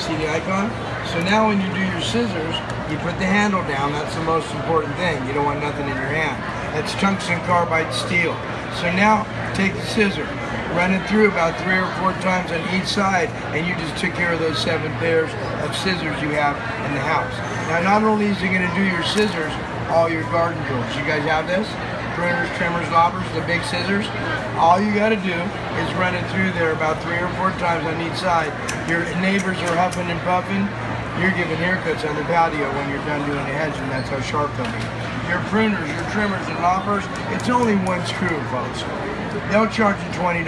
see the icon? So now when you do your scissors, you put the handle down. That's the most important thing. You don't want nothing in your hand. That's tungsten carbide steel. So now take the scissor, run it through about 3 or 4 times on each side, and you just took care of those 7 pairs of scissors you have in the house. Now not only is it going to do your scissors, all your garden tools. You guys have this? Pruners, trimmers, loppers, the big scissors. All you got to do is run it through there about 3 or 4 times on each side. Your neighbors are huffing and puffing. You're giving haircuts on the patio when you're done doing the hedging. That's how sharp they'll be. Your pruners, your trimmers, and loppers, it's only 1 screw, folks. They'll charge you $20.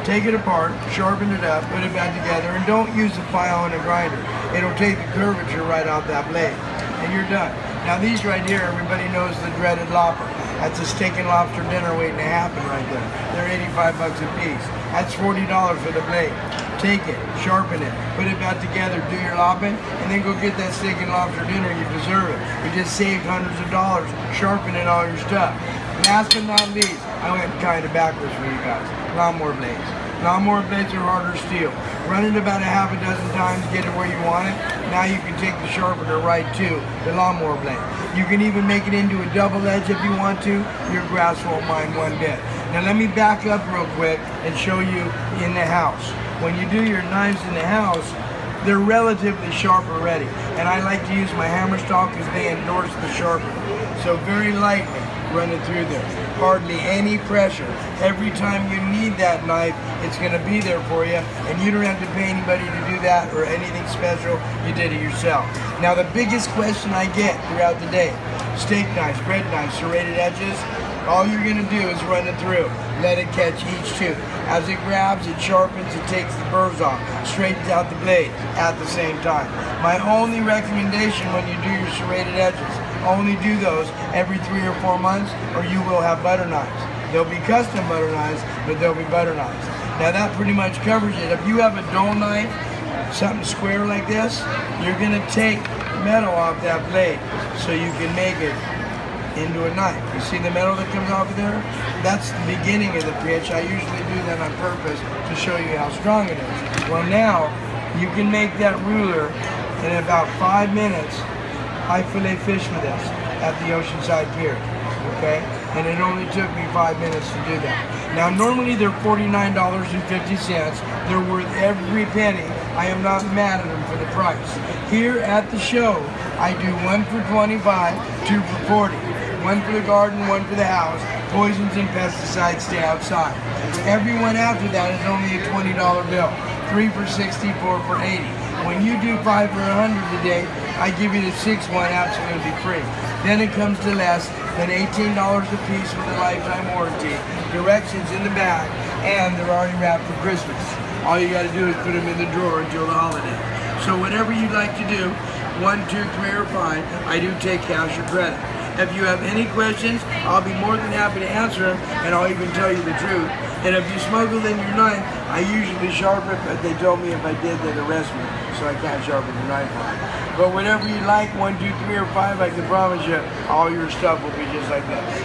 Take it apart, sharpen it up, put it back together, and don't use a file and a grinder. It'll take the curvature right off that blade, and you're done. Now these right here, everybody knows the dreaded lopper. That's a steak and lobster dinner waiting to happen right there. They're 85 bucks a piece. That's $40 for the blade. Take it, sharpen it, put it back together, do your lopping, and then go get that steak and lobster dinner. You deserve it. You just saved hundreds of dollars sharpening all your stuff. Last but not least, I went kind of backwards for you guys. Lawnmower blades. Lawnmower blades are harder steel. Run it about a half a dozen times, get it where you want it. Now you can take the sharpener right to the lawnmower blade. You can even make it into a double edge if you want to. Your grass won't mind one bit. Now let me back up real quick and show you in the house. When you do your knives in the house, they're relatively sharp already. And I like to use my hammer stock because they endorse the sharpener. So very lightly run it through there. Hardly any pressure. Every time you need that knife, it's going to be there for you, and you don't have to pay anybody to do that or anything special. You did it yourself. Now the biggest question I get throughout the day, steak knives, bread knives, serrated edges, all you're going to do is run it through. Let it catch each tooth. As it grabs, it sharpens, it takes the burrs off, straightens out the blade at the same time. My only recommendation when you do your serrated edges, only do those every 3 or 4 months, or you will have butter knives. They'll be custom butter knives, but they'll be butter knives. Now that pretty much covers it. If you have a dull knife, something square like this, you're going to take metal off that blade so you can make it into a knife. You see the metal that comes off of there? That's the beginning of the pitch. I usually do that on purpose to show you how strong it is. Well now, you can make that ruler in about 5 minutes. I fillet fish with this at the Oceanside Pier, okay? And it only took me 5 minutes to do that. Now normally they're $49.50. They're worth every penny. I am not mad at them for the price. Here at the show, I do 1 for $25, 2 for $40. 1 for the garden, 1 for the house. Poisons and pesticides stay outside. Everyone after that is only a $20 bill. 3 for $60, 4 for $80. When you do 5 for $100 a day, I give you the 6th one absolutely free. Then it comes to less than $18 a piece with a lifetime warranty. Directions in the back, and they're already wrapped for Christmas. All you got to do is put them in the drawer until the holiday. So whatever you'd like to do, 1, 2, 3, or 5, I do take cash or credit. If you have any questions, I'll be more than happy to answer them, and I'll even tell you the truth. And if you smuggle in your knife, I usually sharpen it, but they told me if I did, they'd arrest me, so I can't sharpen the knife on it. But whatever you like, 1, 2, 3, or 5, I can promise you, all your stuff will be just like this.